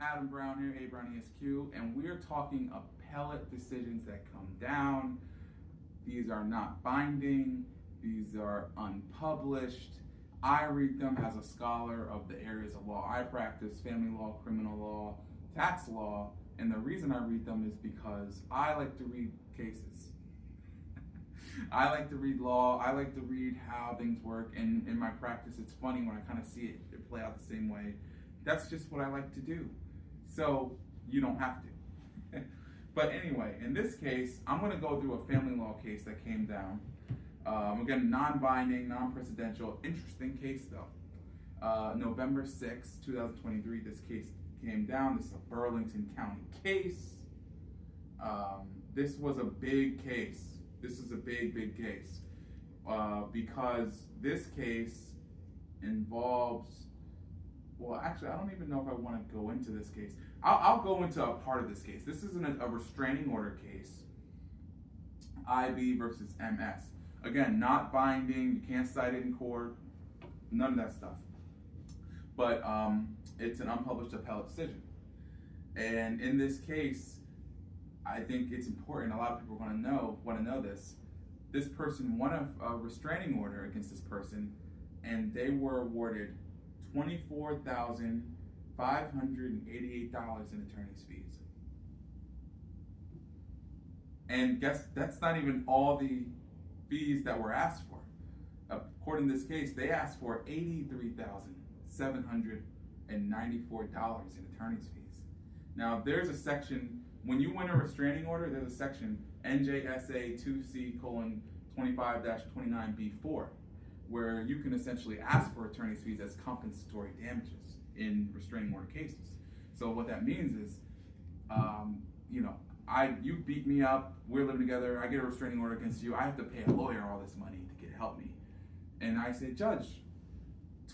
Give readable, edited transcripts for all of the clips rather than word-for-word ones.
Adam Brown here, A Brown ESQ, and we're talking appellate decisions that come down. These are not binding, these are unpublished. I read them as a scholar of the areas of law I practice: family law, criminal law, tax law, and the reason I read them is because I like to read cases. I like to read law, I like to read how things work, and in my practice it's funny when I kind of see it play out the same way. That's just what I like to do. So you don't have to. But anyway, in this case, I'm going to go through a family law case that came down. Again, non-binding, non-precedential, interesting case though. November 6, 2023, this case came down. This is a Burlington County case. This was a big case. This is a big case because this case involves, well, actually, I don't even know if I want to go into this case. I'll go into a part of this case. This isn't a restraining order case, IB versus MS. Again, not binding, you can't cite it in court, none of that stuff. But it's an unpublished appellate decision. And in this case, I think it's important, a lot of people want to know this. This person won a restraining order against this person, and they were awarded $24,588 in attorney's fees. And guess that's not even all the fees that were asked for. According to this case, they asked for $83,794 in attorney's fees. Now, there's a section, when you win a restraining order, there's a section, NJSA 2C:25-29B4, where you can essentially ask for attorney's fees as compensatory damages in restraining order cases. So what that means is, you beat me up, we're living together, I get a restraining order against you, I have to pay a lawyer all this money to help me. And I say, Judge,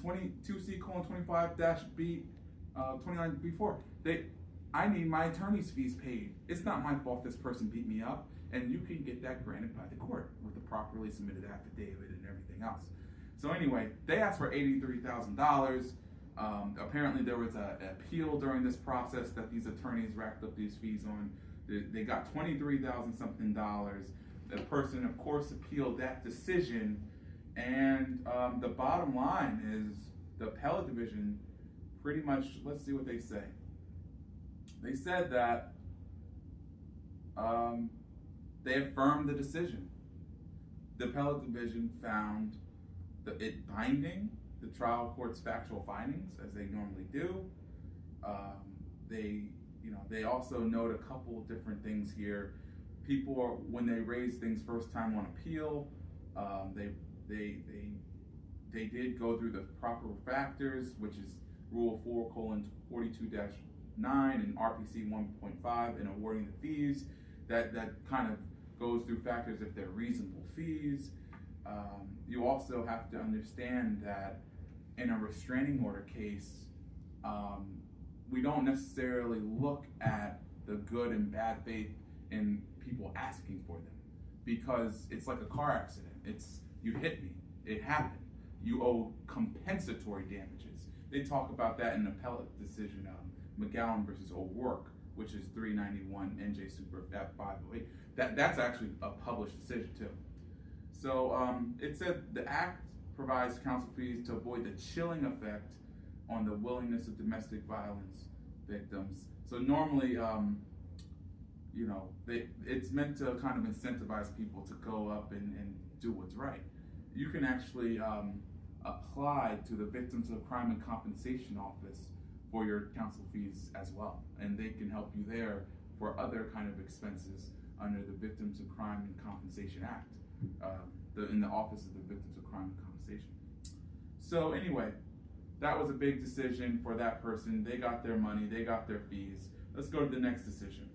2C:25-29B4, I need my attorney's fees paid. It's not my fault this person beat me up, and you can get that granted by the court with the properly submitted affidavit and everything else. So anyway, they asked for $83,000. Apparently there was an appeal during this process that these attorneys racked up these fees on. They got $23,000 something. The person, of course, appealed that decision, and the bottom line is the appellate division pretty much, let's see what they say. They said that they affirmed the decision. The appellate division found it binding the trial court's factual findings, as they normally do. They also note a couple of different things here. People are, when they raise things first time on appeal, they did go through the proper factors, which is Rule 4:42-9 and RPC 1.5 in awarding the fees. That kind of goes through factors if they're reasonable fees. You also have to understand that in a restraining order case, we don't necessarily look at the good and bad faith in people asking for them, because it's like a car accident. It's, you hit me, it happened. You owe compensatory damages. They talk about that in the appellate decision, McGowan versus O'Rourke, which is 391 NJ Super F508. That's actually a published decision too. So it said the act provides counsel fees to avoid the chilling effect on the willingness of domestic violence victims. So normally, it's meant to kind of incentivize people to go up and do what's right. You can actually apply to the Victims of Crime and Compensation Office for your counsel fees as well, and they can help you there for other kind of expenses under the Victims of Crime and Compensation Act, in the Office of the Victims of Crime and Compensation. So anyway, that was a big decision for that person. They got their money, they got their fees. Let's go to the next decision.